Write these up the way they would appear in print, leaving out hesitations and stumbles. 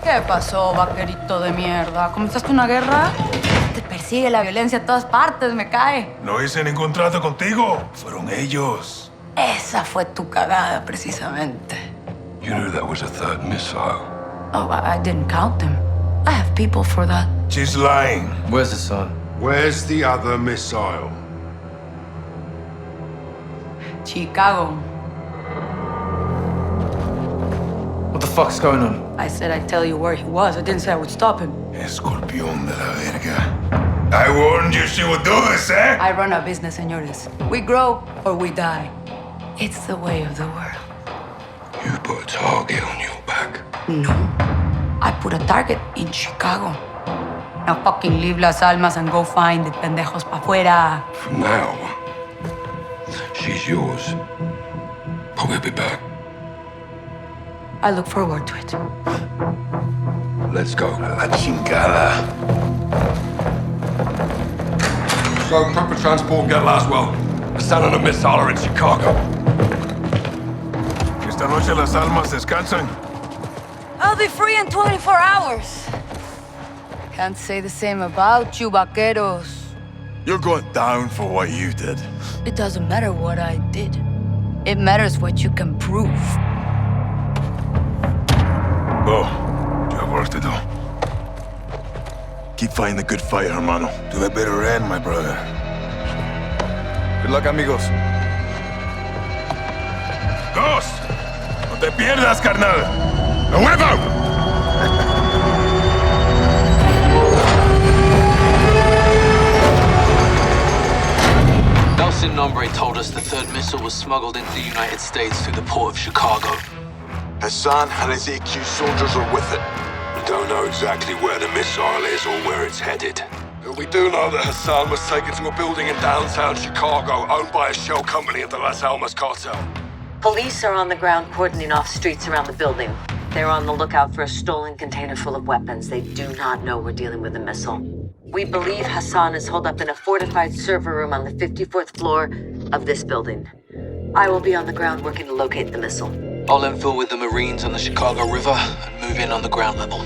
¿Qué pasó, vaquerito de mierda? ¿Comenzaste una guerra? Te persigue la violencia a todas partes, me cae. No hice ningún trato contigo. Fueron ellos. Esa fue tu cagada, precisamente. You knew that was a third missile. Oh, I didn't count them. I have people for that. She's lying. Where's Hassan? Where's the other missile? Chicago. What the fuck's going on? I said I'd tell you where he was. I didn't say I would stop him. Escorpión de la verga. I warned you she would do this, eh? I run a business, señores. We grow or we die. It's the way of the world. You put a target on your back. No. I put a target in Chicago. Now fucking leave Las Almas and go find the pendejos pa' fuera. From now on, she's yours. But we'll be back. I look forward to it. Let's go. La chingada. So, proper transport, get Laswell. Hassan and a missile are in Chicago. Esta noche las almas descansan. I'll be free in 24 hours. Can't say the same about you, vaqueros. You're going down for what you did. It doesn't matter what I did. It matters what you can prove. Go. You have work to do. Keep fighting the good fight, hermano. To the bitter end, my brother. Good luck, amigos. Ghost! No te pierdas, carnal. ¡A huevo! Nelson Nombre told us the third missile was smuggled into the United States through the port of Chicago. Hassan and his EQ soldiers are with it. We don't know exactly where the missile is or where it's headed. But we do know that Hassan was taken to a building in downtown Chicago owned by a shell company of the Las Almas cartel. Police are on the ground cordoning off streets around the building. They're on the lookout for a stolen container full of weapons. They do not know we're dealing with a missile. We believe Hassan is holed up in a fortified server room on the 54th floor of this building. I will be on the ground working to locate the missile. I'll infill with the Marines on the Chicago River and move in on the ground level.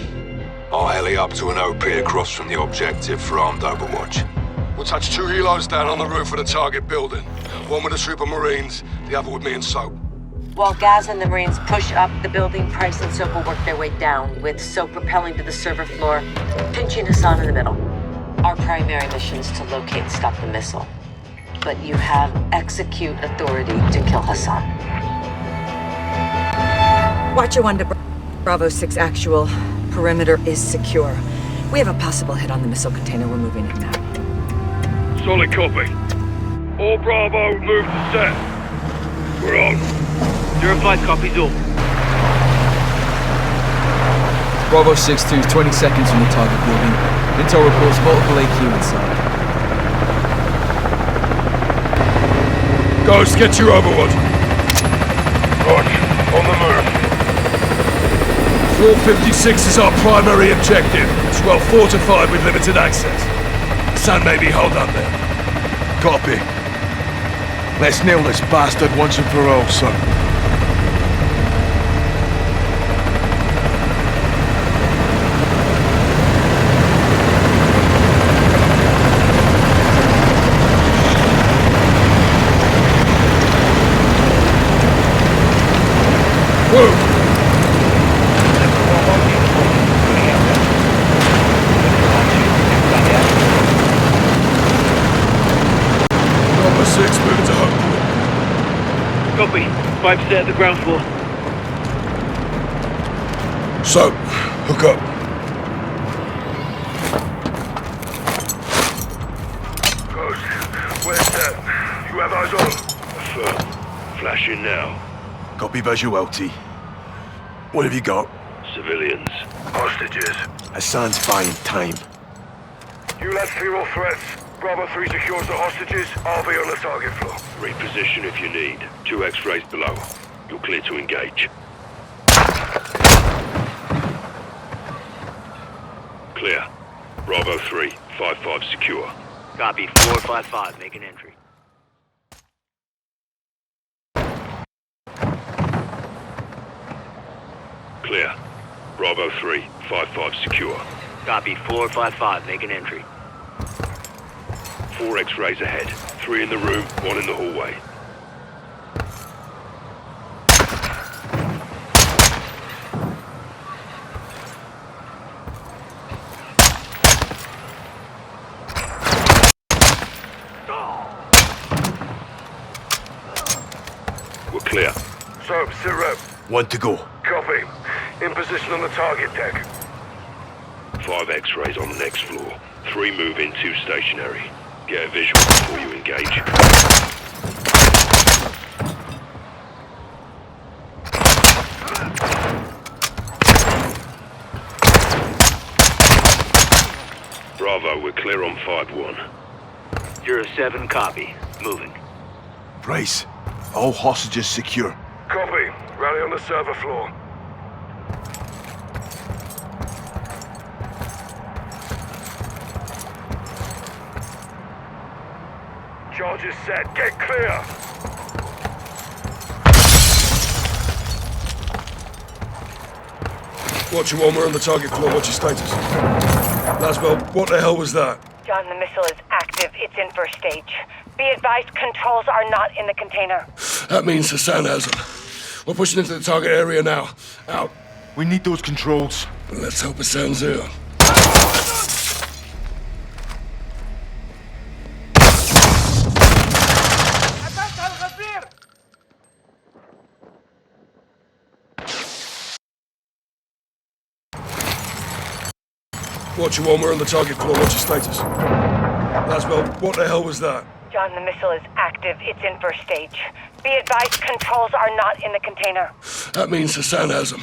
I'll heli up to an OP across from the objective for armed overwatch. We'll touch 2 helos down on the roof of the target building. One with a troop of Marines, the other with me and Soap. While Gaz and the Marines push up the building, Price and Soap will work their way down, with Soap rappelling to the server floor, pinching Hassan in the middle. Our primary mission is to locate and stop the missile. But you have execute authority to kill Hassan. Watcher 1 to Bravo 6 actual. Perimeter is secure. We have a possible hit on the missile container. We're moving in now. Solid copy. All Bravo, move to set. We're on. 05 copies all. Bravo 6-2 is 20 seconds from the target building. Intel reports multiple AQ inside. Ghost, get your overwatch. Roger, on the move. Floor 56 is our primary objective. It's well fortified with limited access. Sun may be holed up there. Copy. Let's nail this bastard once and for all, son. Move! Number 6, moving to home. Copy. 5 set at the ground floor. So, hook up. Ghost, where's that? You have eyes on? Affirm. Flashing now. Copy visual, T. What have you got? Civilians. Hostages. Hassan's buying time. You lads clear all threats. Bravo 3 secures the hostages. I'll be on the target floor. Reposition if you need. 2 X-rays below. You're clear to engage. Clear. Bravo 3, 5-5 secure. Copy. 455, make an entry. Clear. Bravo 3, 5-5 secure. Copy, 455, make an entry. 4 X-rays ahead. 3 in the room, 1 in the hallway. We're clear. Soap, sit rep. 1 to go. Copy. In position on the target deck. 5 X-rays on the next floor. 3 move in, 2 stationary. Get a visual before you engage. Bravo, we're clear on 5-1. 07, copy. Moving. Price, all hostages secure. Copy. Rally on the server floor. Charges set. Get clear. Watch your one, we're on the target floor. What's your status? Laswell, what the hell was that? John, the missile is active. It's in first stage. Be advised, controls are not in the container. That means Hassan has them. We're pushing into the target area now. Out. We need those controls. Let's hope Hassan's here. Watch your one, we're on the target floor. What's your status? Laswell, what the hell was that? John, the missile is active. It's in first stage. Be advised, controls are not in the container. That means Hassan has them.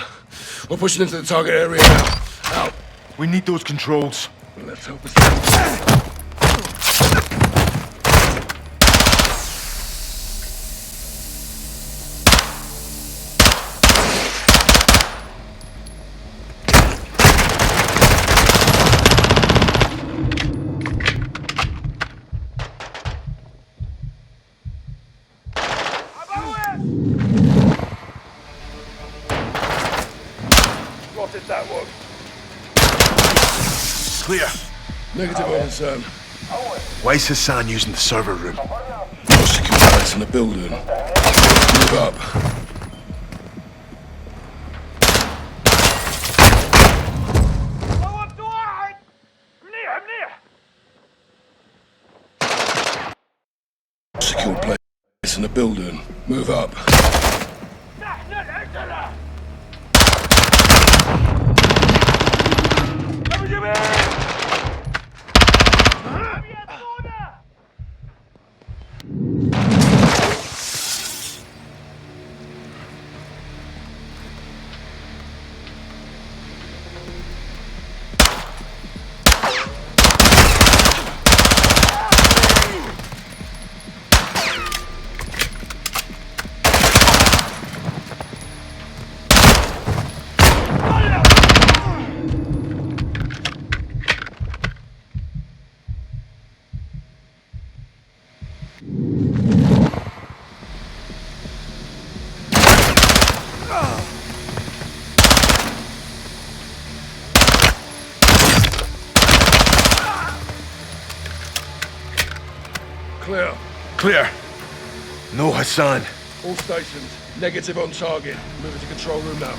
We're pushing into the target area now. Out. We need those controls. Let's hope Hassan... Spotted that one. Clear. Negative on Hassan. Why is Hassan using the server room? No secure place in the building. Move up. Secure place in the building. Move up. Clear. Clear. No Hassan. All stations. Negative on target. Moving to control room now.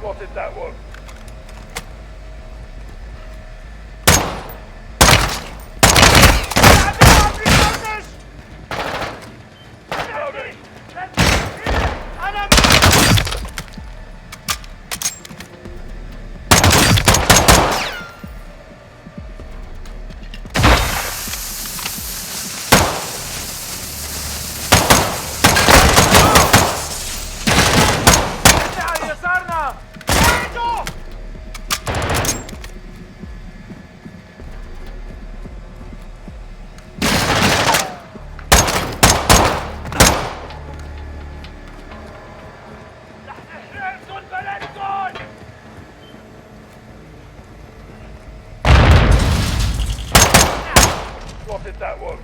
Spotted that one. that one.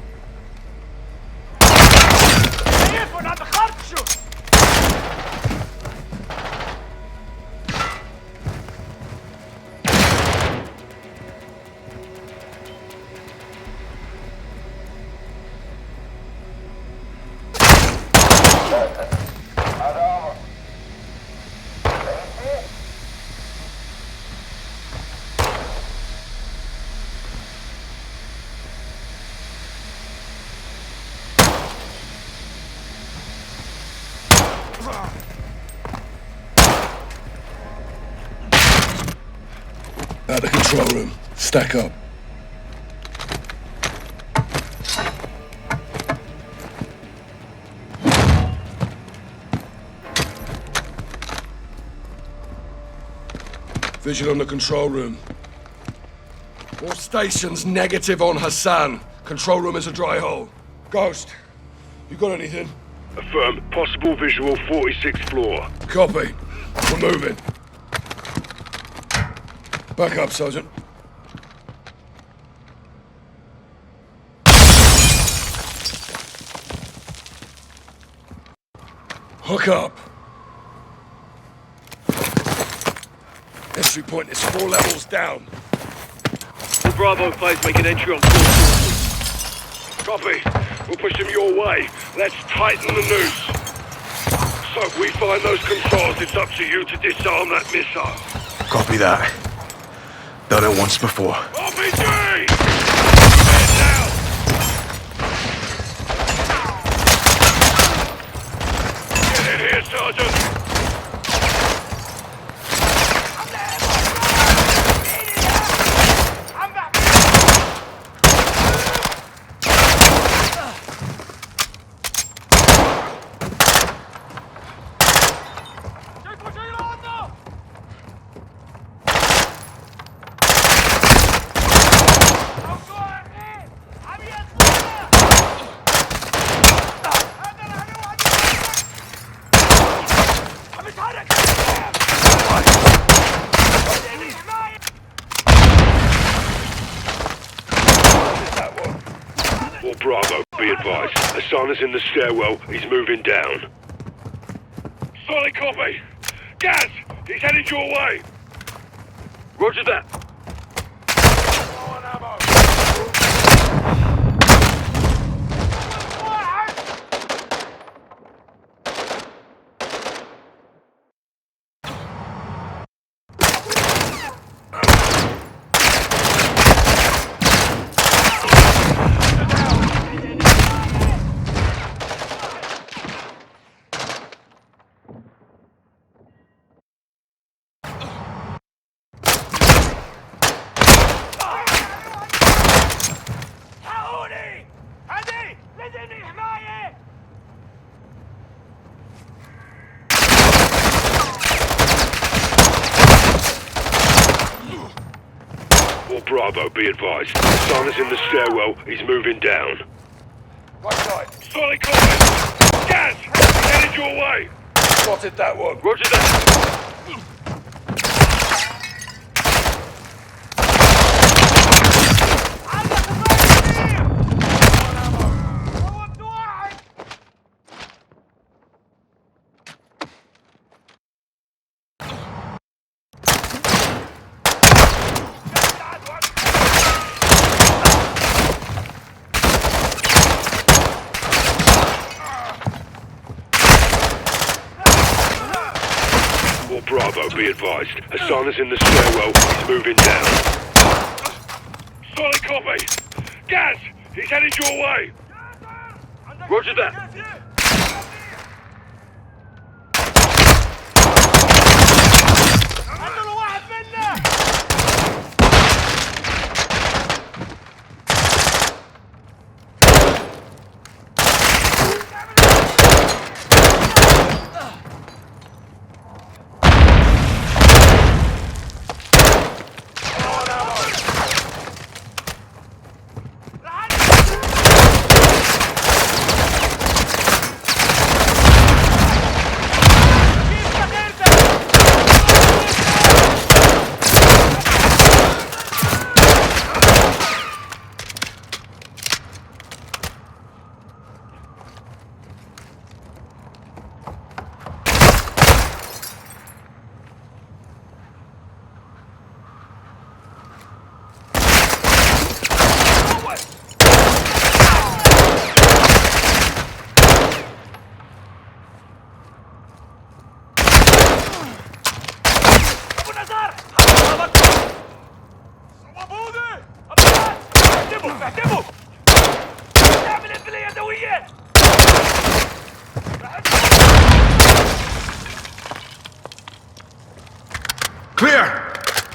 At the control room. Stack up. Visual on the control room. All stations negative on Hassan. Control room is a dry hole. Ghost, you got anything? Affirm. Possible visual 46th floor. Copy. We're moving. Back up, Sergeant. Hook up. Entry point is 4 levels down. The Bravo players make an entry on floor. Copy. We'll push them your way. Let's tighten the noose. So if we find those controls, it's up to you to disarm that missile. Copy that. Done it once before. RPG! Man down! Get in here, Sergeant! Bravo, be advised. Hassan is in the stairwell. He's moving down. Solid copy. Gaz, he's headed your way. Roger that. Bravo, be advised. Hassan is in the stairwell. He's moving down. Right side. Solid comment! Gaz! He's headed your way! Spotted that one. Roger that! Bravo, be advised. Hassan is in the stairwell. He's moving down. Solid copy. Gaz! He's headed your way. Roger that.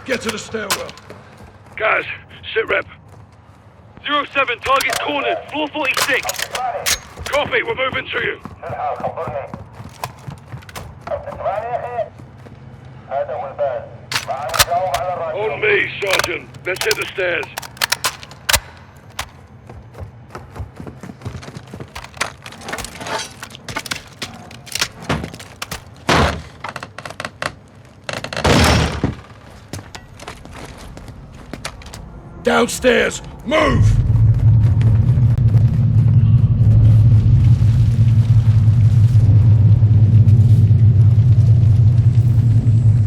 Get to the stairwell. Guys, sit rep. 07, target cornered, floor 46. Copy, we're moving to you. On me, Sergeant. Let's hit the stairs. Downstairs! Move!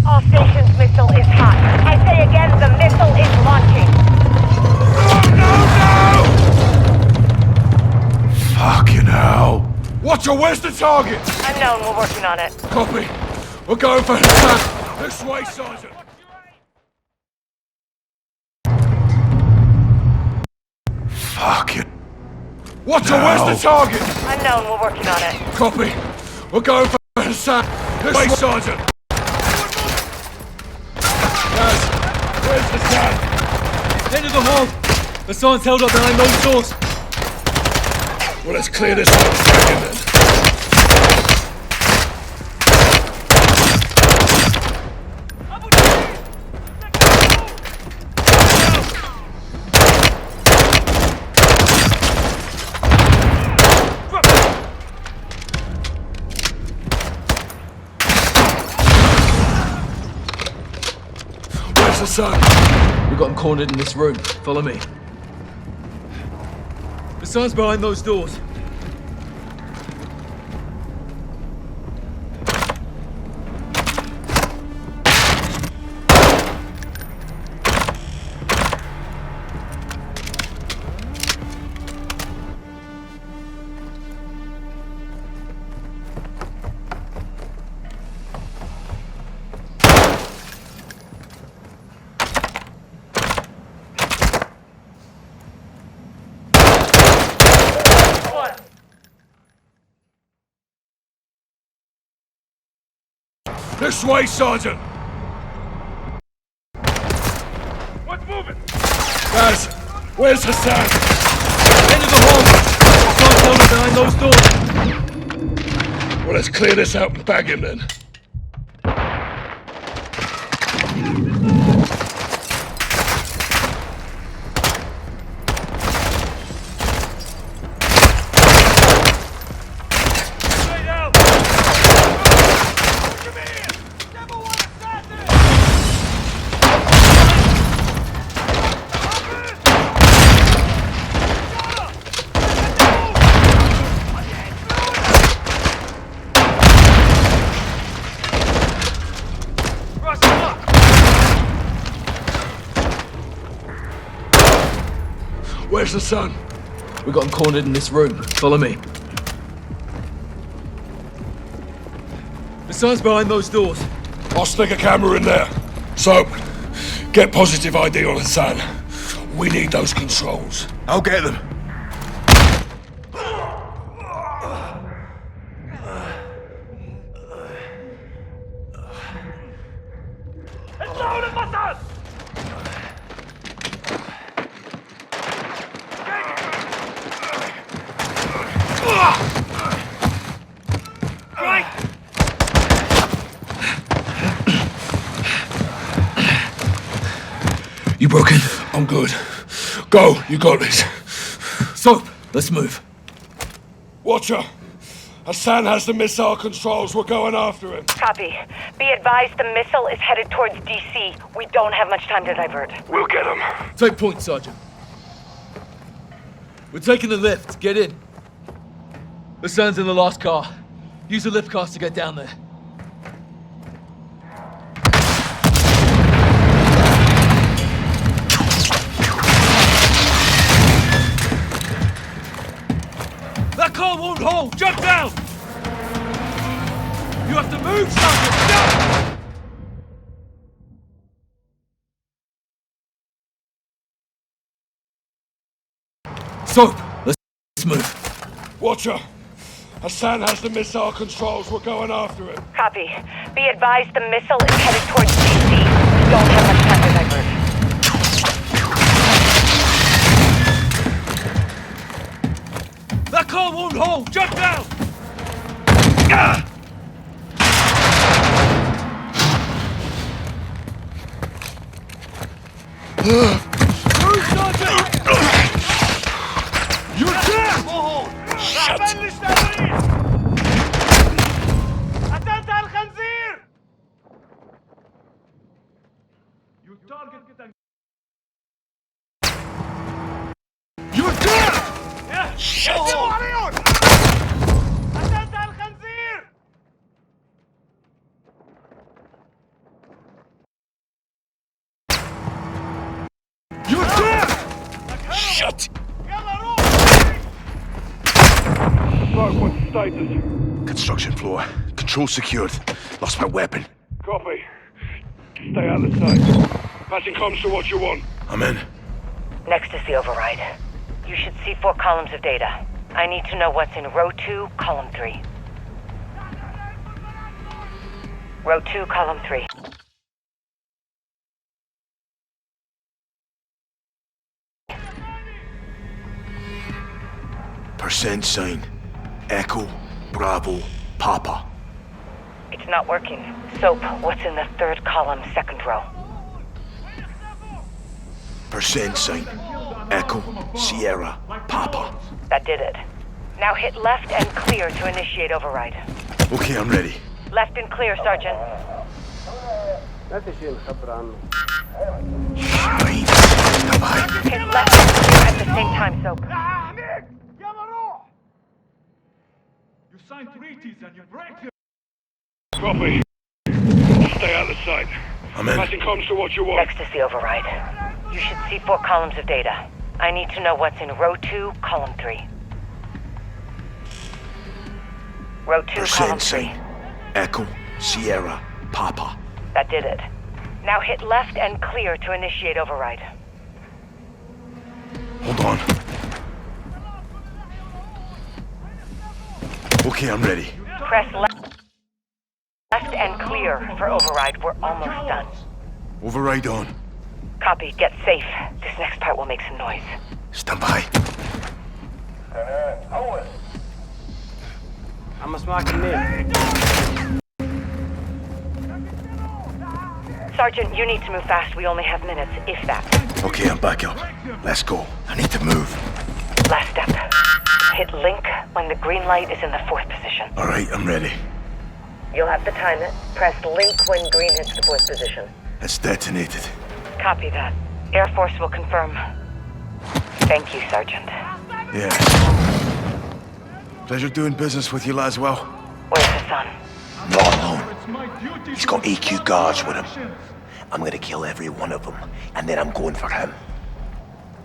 All stations, missile is hot. I say again, the missile is launching. No! Fucking hell! Watcher, where's the target? Unknown, we're working on it. Copy. We're going for Hassan. This way, Sergeant. Fucking. Watcher, where's the target? Unknown, we're working on it. Copy. We're going for Hassan. This way, Sergeant. Guys, where's Hassan? End of the hall! Hassan's held up behind those doors. Well, let's clear this up and bring him in. Where's Hassan? We got him cornered in this room. Follow me. Hassan's behind those doors. This way, Sergeant! What's moving? Guys, where's Hassan? End of the hall! Hassan's held up behind those doors. Well, let's clear this out and bag him then. Where's the sun? We got him cornered in this room. Follow me. Hassan's behind those doors. I'll stick a camera in there. So, get positive ID on Hassan. We need those controls. I'll get them. You broken? I'm good. Go, you got this. So, let's move. Watcher, Hassan has the missile controls. We're going after him. Copy. Be advised, the missile is headed towards DC. We don't have much time to divert. We'll get him. Take point, Sergeant. We're taking the lift. Get in. Hassan's in the last car. Use the lift cars to get down there. That car won't hold! Jump down! You have to move, Sergeant! Jump! Soap, let's move. Watcher, Hassan has the missile controls. We're going after him. Copy. Be advised, the missile is headed towards DC. We don't have much time to won't hold! Jump down! You're dead! Shit! You're dead! Shit! You're dead! Shit! Mark, what's the status? Construction floor. Control secured. Lost my weapon. Copy. Stay out of sight. Passing comms to what you want. I'm in. Next is the override. You should see 4 columns of data. I need to know what's in row 2, column 3. Row 2, column 3. Percent sign. Echo, Bravo, Papa. It's not working. Soap, what's in the 3rd column, 2nd row? Percent sign. Echo, Sierra, Papa. That did it. Now hit left and clear to initiate override. Okay, I'm ready. Left and clear, Sergeant. Shite. Bye. Hit left and clear at the same time, Soap. You signed treaties and you break them! Copy. Stay out of sight. I'm in. Passing comms to what you want. Next is the override. You should see 4 columns of data. I need to know what's in row 2, column 3. Row 2, column Percent 3. sign. Echo, Sierra, Papa. That did it. Now hit left and clear to initiate override. Hold on. Okay, I'm ready. Press left and clear for override. We're almost done. Override on. Copy. Get safe. This next part will make some noise. Stand by. Sergeant, you need to move fast. We only have minutes, if that. Okay, I'm back up. Let's go. I need to move. Last step. Hit link when the green light is in the 4th position. All right, I'm ready. You'll have to time it. Press link when green hits the 4th position. It's detonated. Copy that. Air Force will confirm. Thank you, Sergeant. Yeah. Pleasure doing business with you, Laswell. Where's Hassan? Not alone. He's got AQ guards with him. I'm gonna kill every one of them, and then I'm going for him.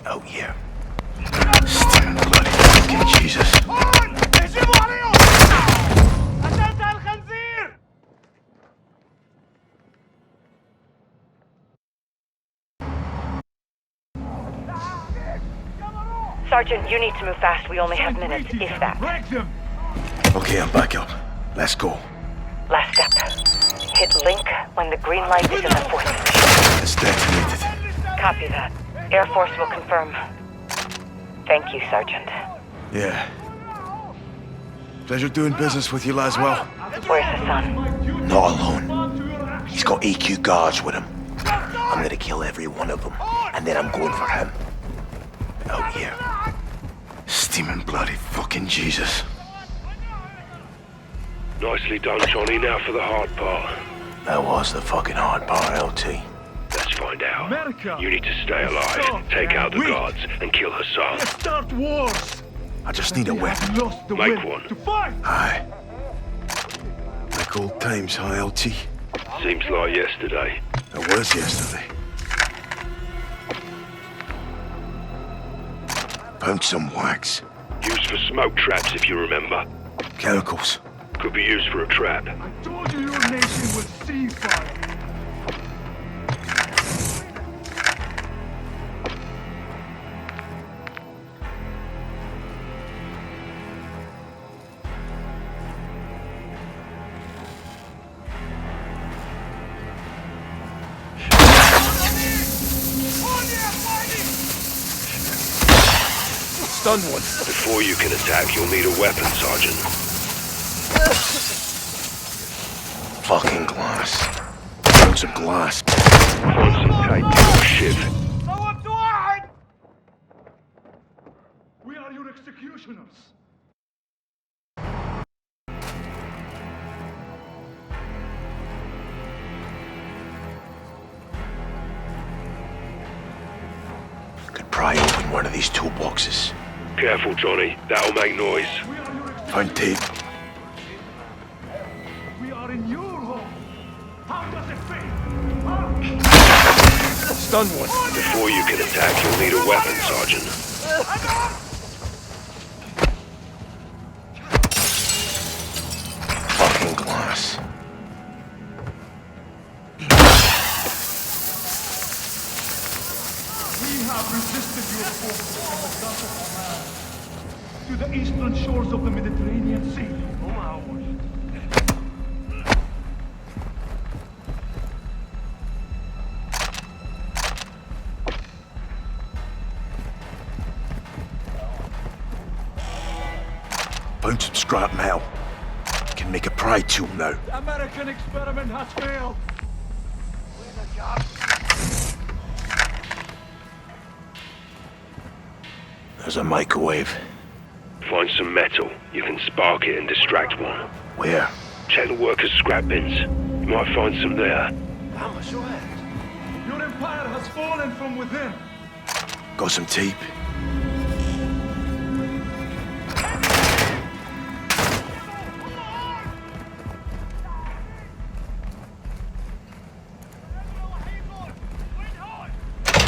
Out here. Stinking bloody fucking Jesus. Sergeant, you need to move fast. We only have minutes, if that. Okay, I'm back up. Let's go. Last step. Hit link when the green light is in the 4th position. It's detonated. Copy that. Air Force will confirm. Thank you, Sergeant. Yeah. Pleasure doing business with you, Laswell. Where's Hassan? Not alone. He's got AQ guards with him. I'm gonna kill every one of them, and then I'm going for him. Out here. Steaming bloody fucking Jesus. Nicely done, Johnny. Now for the hard part. That was the fucking hard part, LT. Let's find out. America. You need to stay alive, take out the guards, and kill Hassan. Let's start wars! I just need a weapon. Lost the Make will one. to fight! Aye. Like old times, huh, LT? Seems like yesterday. It was yesterday. Found some wax. Used for smoke traps, if you remember. Chemicals. Could be used for a trap. I told you your nation would see fire! Stunned one. Before you can attack, you'll need a weapon, Sergeant. Fucking glass. Found some glass. Find some tape to your ship. We are your executioners. Could pry open one of these toolboxes. Careful, Johnny. That'll make noise. Found tape. We are in your home. How does it feel? Stunned one. Before you can attack, you'll need a weapon, Sergeant. Fucking glass. We have resisted your forces from the Gulf of Oman to the eastern shores of the Mediterranean Sea. Found some scrap metal. Can make a pry tool now. The American experiment has failed. There's a microwave. Find some metal. You can spark it and distract one. Where? Check the workers' scrap bins. You might find some there. Your empire has fallen from within. Got some tape.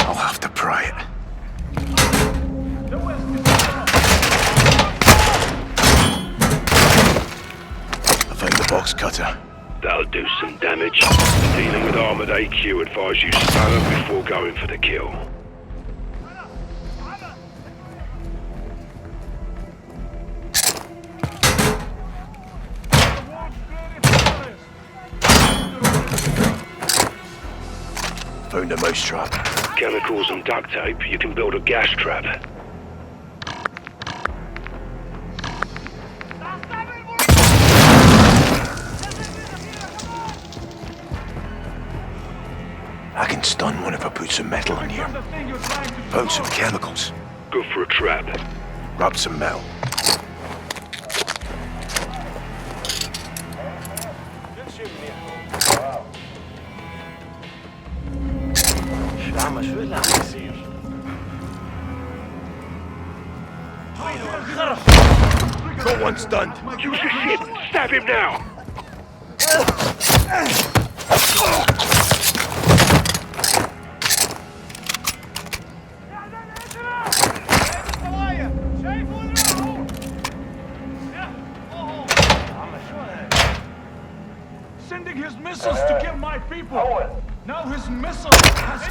I'll have to pry it. The West is I found the box cutter. That'll do some damage. Dealing with armored AQ, advise you stun them before going for the kill. Found a mousetrap. Chemicals and duct tape, you can build a gas trap. I can stun one if I put some metal in here. Found some chemicals. Good for a trap. Grab some metal. Got one stunned. Use your ship! Stab him now! sending his missiles to kill my people. Now his missile has...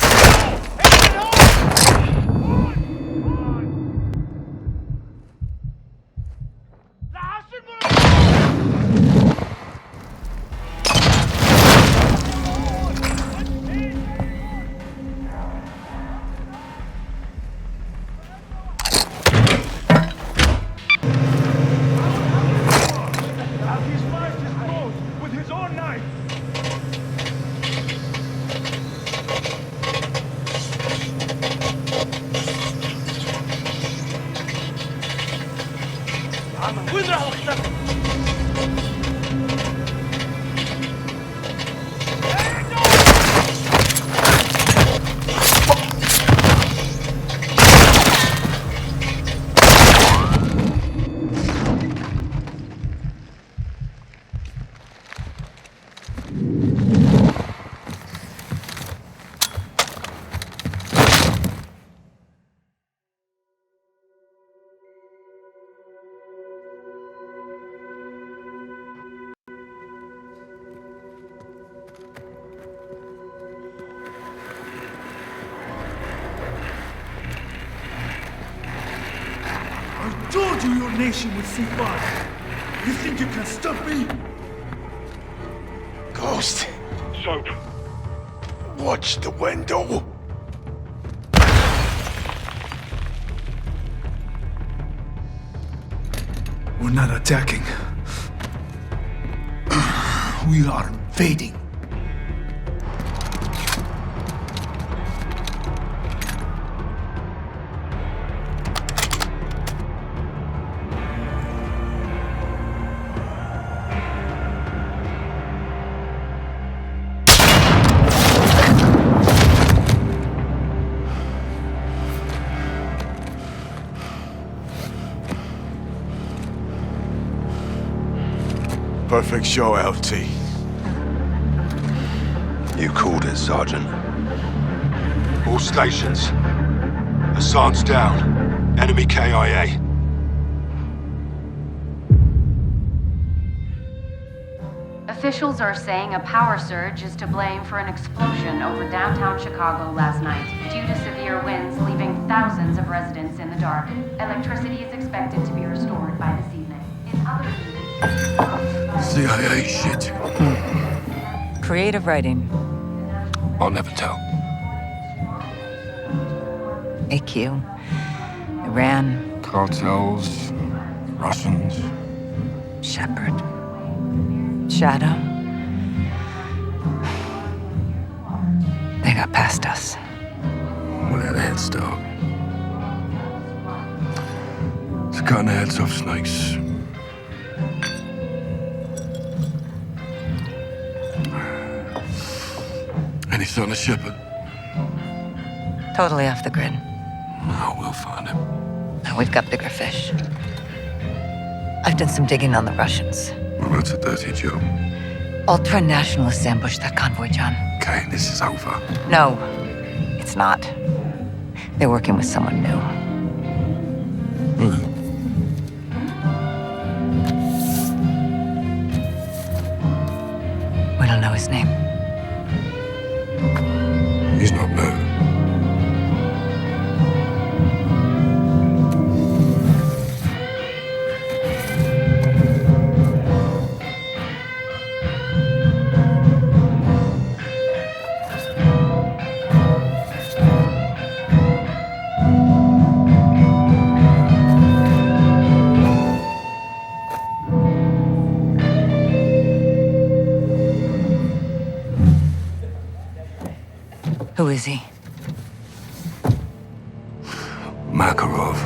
I told you your nation would see fire. You think you can stop me? Ghost, Soap. watch the window. We're not attacking. We are invading. Perfect show, LT. You called it, Sergeant. All stations. Hassan's down. Enemy KIA. Officials are saying a power surge is to blame for an explosion over downtown Chicago last night, due to severe winds leaving thousands of residents in the dark. Electricity is expected to be restored by this evening. In other CIA shit. Creative writing. I'll never tell. AQ. Iran. Cartels. Russians. Shepard. Shadow. They got past us. Well, they had a head start. It's cutting the heads off snakes. Any sign of Shepard? Totally off the grid. No, we'll find him. Now we've got bigger fish. I've done some digging on the Russians. Well, that's a dirty job. Ultra-nationalists ambushed that convoy, John. Okay, this is over. No, it's not. They're working with someone new. We don't know his name. He's not new. Who is he? Makarov.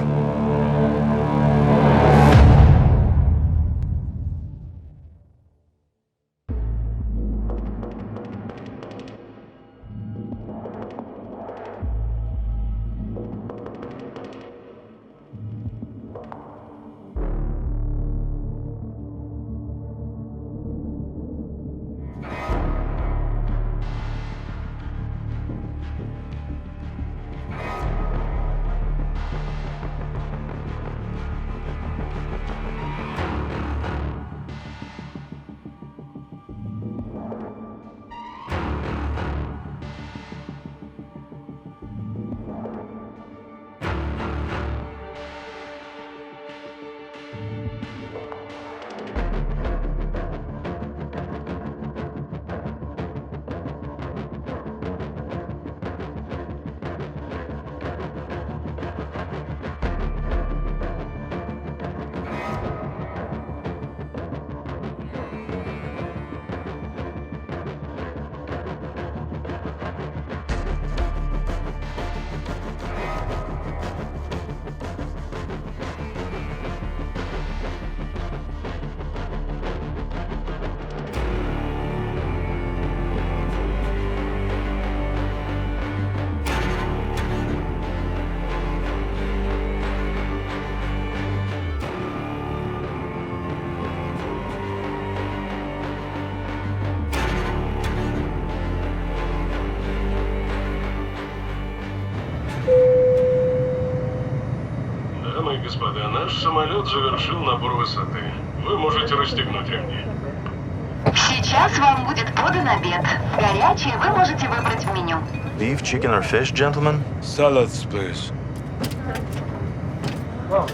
Дамы и господа, наш самолет завершил набор высоты. Вы можете расстегнуть ремни. Сейчас вам будет подан обед. Горячее вы можете выбрать в меню. Beef, chicken, or fish, gentlemen? Salads, please. Wow.